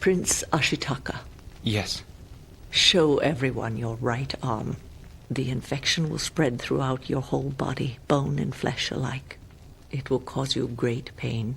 Prince Ashitaka, Yes. show everyone your right arm. The infection will spread throughout your whole body, bone and flesh alike. It will cause you great pain.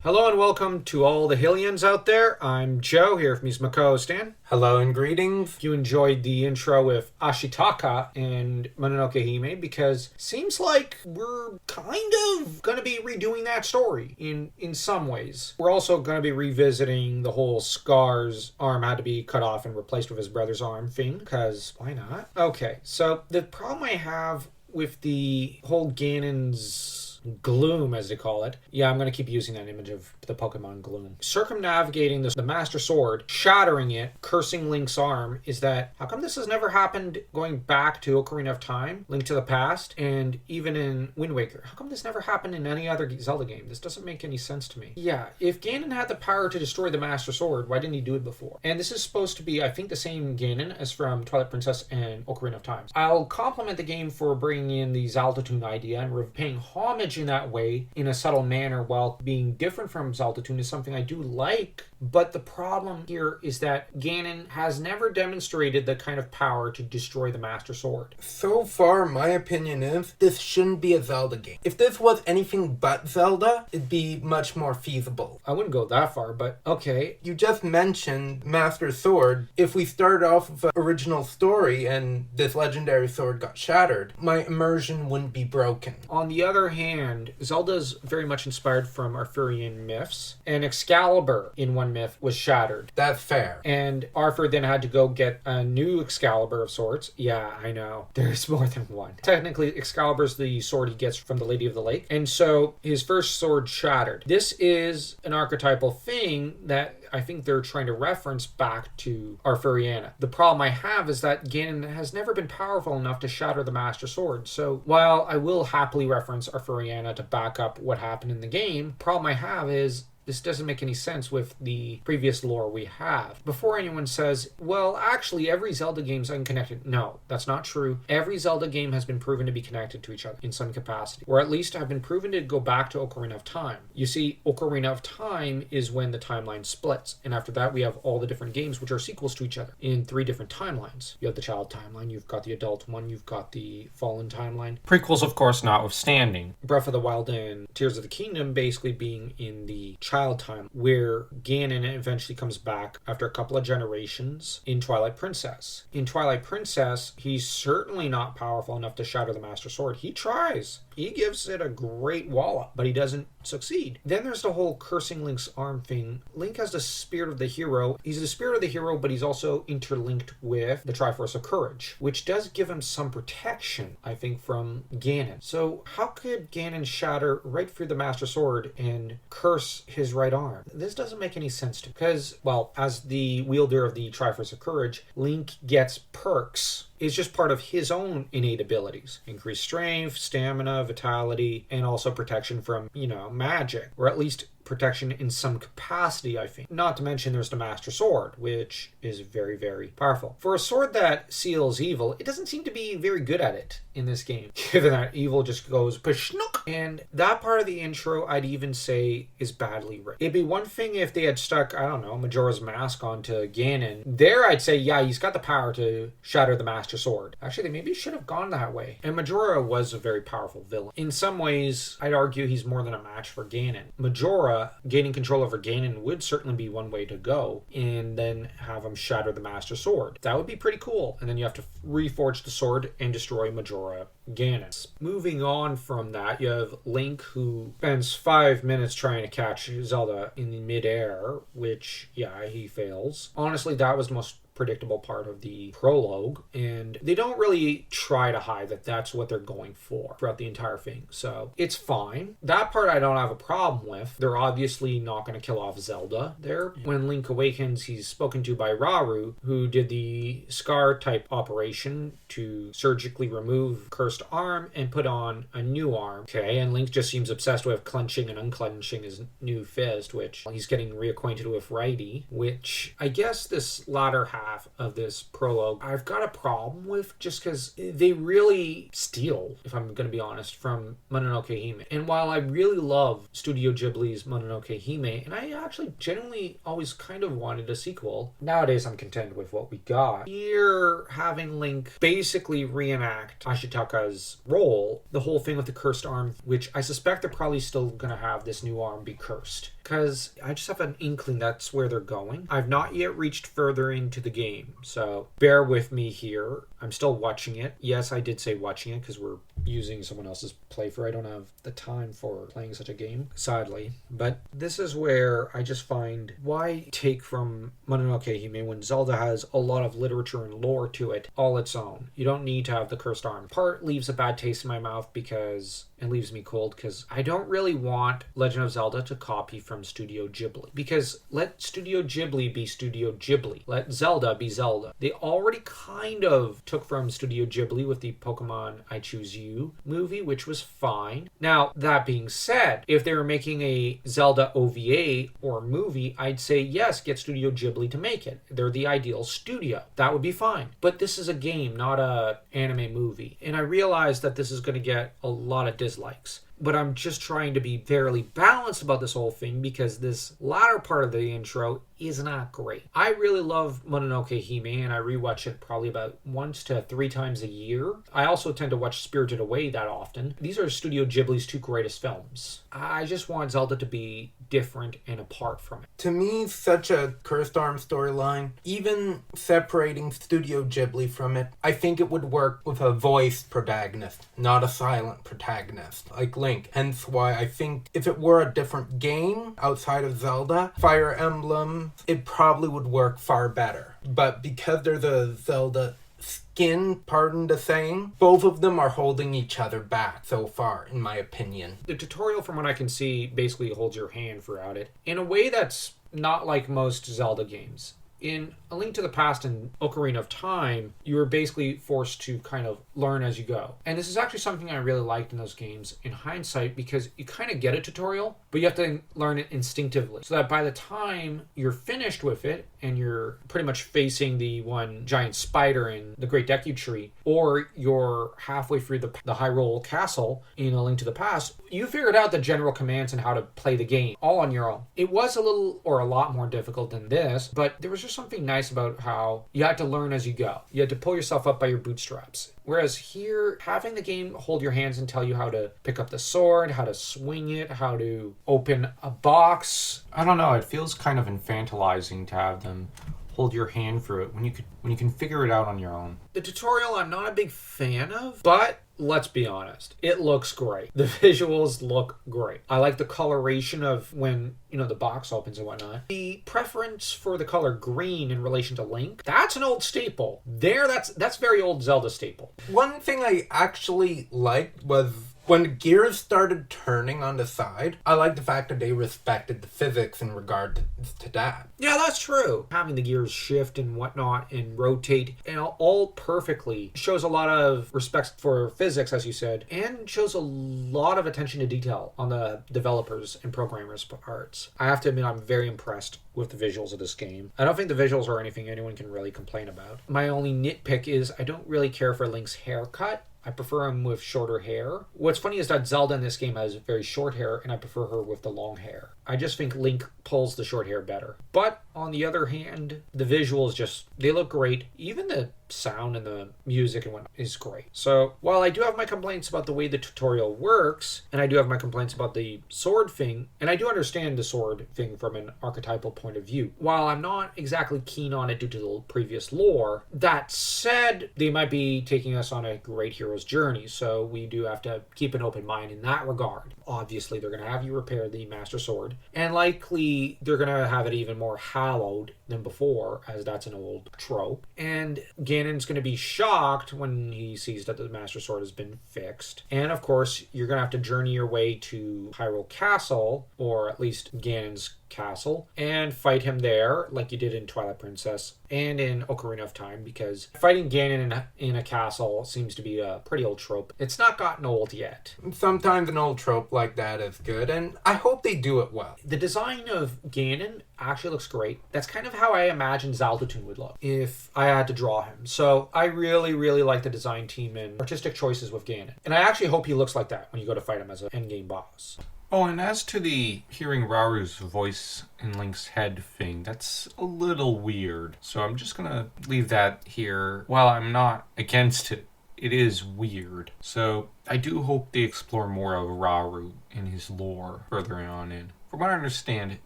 Hello and welcome to all the Hillians out there. I'm Joe here from my co-host Stan. Hello and greetings. You enjoyed the intro with Ashitaka and Mononoke Hime because seems like we're kind of going to be redoing that story in some ways. We're also going to be revisiting the whole Scar's arm had to be cut off and replaced with his brother's arm thing, because why not? Okay, so the problem I have with the whole Ganon's gloom, as they call it. Yeah, I'm going to keep using that image of the Pokemon gloom. Circumnavigating the Master Sword, shattering it, cursing Link's arm, is that how come this has never happened going back to Ocarina of Time, Link to the Past, and even in Wind Waker? How come this never happened in any other Zelda game? This doesn't make any sense to me. Yeah, if Ganon had the power to destroy the Master Sword, why didn't he do it before? And this is supposed to be, I think, the same Ganon as from Twilight Princess and Ocarina of Time. I'll compliment the game for bringing in the Zelda-tune idea and paying homage in that way in a subtle manner while being different from Zelda-tune is something I do like. But the problem here is that Ganon has never demonstrated the kind of power to destroy the Master Sword. So far, my opinion is this shouldn't be a Zelda game. If this was anything but Zelda, it'd be much more feasible. I wouldn't go that far, but okay. You just mentioned Master Sword. If we started off with an original story and this legendary sword got shattered, my immersion wouldn't be broken. On the other hand, Zelda's very much inspired from Arthurian myths, and Excalibur in one myth was shattered. That's fair. And Arthur then had to go get a new Excalibur of sorts. Yeah, I know. There's more than one. Technically, Excalibur's the sword he gets from the Lady of the Lake. And so his first sword shattered. This is an archetypal thing that I think they're trying to reference back to Arthuriana. The problem I have is that Ganon has never been powerful enough to shatter the Master Sword. So while I will happily reference Arthuriana to back up what happened in the game, the problem I have is this doesn't make any sense with the previous lore we have. Before anyone says, well, actually, every Zelda game's unconnected. No, that's not true. Every Zelda game has been proven to be connected to each other in some capacity, or at least have been proven to go back to Ocarina of Time. You see, Ocarina of Time is when the timeline splits, and after that we have all the different games which are sequels to each other in 3 different timelines. You have the child timeline, you've got the adult one, you've got the fallen timeline. Prequels, of course, notwithstanding. Breath of the Wild and Tears of the Kingdom basically being in the child time, where Ganon eventually comes back after a couple of generations in Twilight Princess. In Twilight Princess, he's certainly not powerful enough to shatter the Master Sword. He tries. He gives it a great wallop, but he doesn't succeed. Then there's the whole cursing Link's arm thing. Link has the spirit of the hero. He's the spirit of the hero, but he's also interlinked with the Triforce of Courage, which does give him some protection, I think, from Ganon. So how could Ganon shatter right through the Master Sword and curse his right arm? This doesn't make any sense to me. Because, well, as the wielder of the Triforce of Courage, Link gets perks. It's just part of his own innate abilities. Increased strength, stamina, vitality, and also protection from, magic. Or at least protection in some capacity, I think. Not to mention there's the Master Sword, which is very, very powerful. For a sword that seals evil, it doesn't seem to be very good at it in this game, given that evil just goes pashnook. And that part of the intro, I'd even say, is badly written. It'd be one thing if they had stuck, I don't know, Majora's Mask onto Ganon. There, I'd say, yeah, he's got the power to shatter the Master Sword. Actually, they maybe should have gone that way. And Majora was a very powerful villain. In some ways, I'd argue he's more than a match for Ganon. Majora gaining control over Ganon would certainly be one way to go, and then have him shatter the Master Sword. That would be pretty cool. And then you have to reforge the sword and destroy Majora Ganon. Moving on from that, you have Link, who spends 5 minutes trying to catch Zelda in midair, which, yeah, he fails. Honestly, that was the most predictable part of the prologue, and they don't really try to hide that that's what they're going for throughout the entire thing, so it's fine. That part I don't have a problem with. They're obviously not going to kill off Zelda there. When Link awakens, he's spoken to by Rauru, who did the Scar type operation to surgically remove cursed arm and put on a new arm. Okay, and Link just seems obsessed with clenching and unclenching his new fist, which he's getting reacquainted with righty, which I guess this latter half half of this prologue I've got a problem with, just because they really steal, if I'm going to be honest, from Mononoke Hime. And while I really love Studio Ghibli's Mononoke Hime, and I actually genuinely always kind of wanted a sequel, nowadays I'm content with what we got. Here, having Link basically reenact Ashitaka's role, the whole thing with the cursed arm, which I suspect they're probably still going to have this new arm be cursed, because I just have an inkling that's where they're going. I've not yet reached further into the game, so bear with me here. I'm still watching it. Yes, I did say watching it because we're using someone else's playthrough. I don't have the time for playing such a game, sadly. But this is where I just find, why take from Mononoke Hime when Zelda has a lot of literature and lore to it all its own? You don't need to have the cursed arm. Part leaves a bad taste in my mouth because it leaves me cold, because I don't really want Legend of Zelda to copy from Studio Ghibli. Because let Studio Ghibli be Studio Ghibli. Let Zelda be Zelda. They already kind of took from Studio Ghibli with the Pokemon I Choose You movie, which was fine. Now, that being said, if they were making a Zelda OVA or movie, I'd say yes, get Studio Ghibli to make it. They're the ideal studio. That would be fine. But this is a game, not a anime movie. And I realize that this is going to get a lot of dislikes. But I'm just trying to be fairly balanced about this whole thing, because this latter part of the intro is not great. I really love Mononoke Hime, and I rewatch it probably about 1 to 3 times a year. I also tend to watch Spirited Away that often. These are Studio Ghibli's 2 greatest films. I just want Zelda to be different and apart from it. To me, such a cursed arm storyline, even separating Studio Ghibli from it, I think it would work with a voiced protagonist, not a silent protagonist, like Link. Hence why I think if it were a different game outside of Zelda, Fire Emblem, it probably would work far better. But because they're the Zelda skin, pardon the saying, both of them are holding each other back so far, in my opinion. The tutorial, from what I can see, basically holds your hand throughout it in a way that's not like most Zelda games. In A Link to the Past and Ocarina of Time, you were basically forced to kind of learn as you go. And this is actually something I really liked in those games in hindsight, because you kind of get a tutorial, but you have to learn it instinctively. So that by the time you're finished with it, and you're pretty much facing the one giant spider in the Great Deku Tree, or you're halfway through the Hyrule Castle in A Link to the Past, you figured out the general commands and how to play the game all on your own. It was a lot more difficult than this, but there was just something nice about how you had to learn as you go. You had to pull yourself up by your bootstraps. Whereas here, having the game hold your hands and tell you how to pick up the sword, how to swing it, how to open a box. I don't know, it feels kind of infantilizing to have them hold your hand through it when you can figure it out on your own. The tutorial I'm not a big fan of, but let's be honest, it looks great. The visuals look great. I like the coloration of when, the box opens and whatnot. The preference for the color green in relation to Link, that's an old staple. That's very old Zelda staple. One thing I actually liked was when the gears started turning on the side, I like the fact that they respected the physics in regard to that. Yeah, that's true. Having the gears shift and whatnot and rotate and all perfectly shows a lot of respect for physics, as you said, and shows a lot of attention to detail on the developers and programmers' parts. I have to admit, I'm very impressed with the visuals of this game. I don't think the visuals are anything anyone can really complain about. My only nitpick is I don't really care for Link's haircut. I prefer him with shorter hair. What's funny is that Zelda in this game has very short hair, and I prefer her with the long hair. I just think Link pulls the short hair better. But on the other hand, the visuals they look great. Even the sound and the music and whatnot is great. So while I do have my complaints about the way the tutorial works, and I do have my complaints about the sword thing, and I do understand the sword thing from an archetypal point of view, while I'm not exactly keen on it due to the previous lore, that said, they might be taking us on a great hero's journey, so we do have to keep an open mind in that regard. Obviously, they're going to have you repair the Master Sword, and likely they're going to have it even more hallowed than before, as that's an old trope. And Ganon's going to be shocked when he sees that the Master Sword has been fixed. And of course, you're going to have to journey your way to Hyrule Castle, or at least Ganon's castle and fight him there like you did in Twilight Princess and in Ocarina of Time, because fighting Ganon in a castle seems to be a pretty old trope. It's not gotten old yet. Sometimes an old trope like that is good, and I hope they do it well. The design of Ganon actually looks great. That's kind of how I imagined Zaldatoon would look if I had to draw him. So I really, really like the design team and artistic choices with Ganon. And I actually hope he looks like that when you go to fight him as an endgame boss. Oh, and as to the hearing Raru's voice in Link's head thing, that's a little weird. So I'm just gonna leave that here. While I'm not against it, it is weird. So I do hope they explore more of Raru and his lore further on in. From what I understand,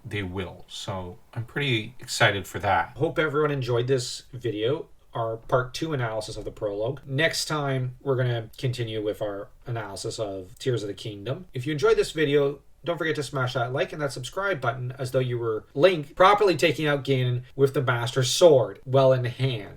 they will. So I'm pretty excited for that. Hope everyone enjoyed this video, our part 2 analysis of the prologue. Next time, we're going to continue with our analysis of Tears of the Kingdom. If you enjoyed this video, don't forget to smash that like and that subscribe button as though you were Link properly taking out Ganon with the Master Sword well in hand.